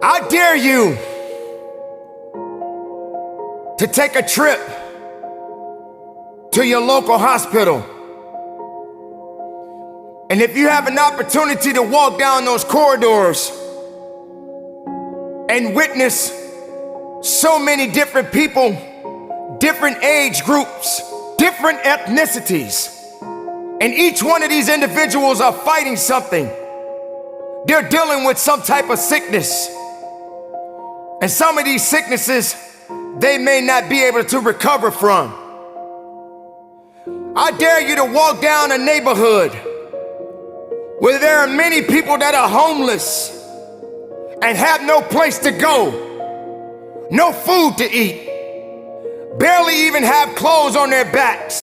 I dare you to take a trip to your local hospital. And if you have an opportunity to walk down those corridors and witness so many different people, different age groups, different ethnicities, and each one of these individuals are fighting something. They're dealing with some type of sickness. And some of these sicknesses, they may not be able to recover from. I dare you to walk down a neighborhood where there are many people that are homeless and have no place to go, no food to eat, barely even have clothes on their backs.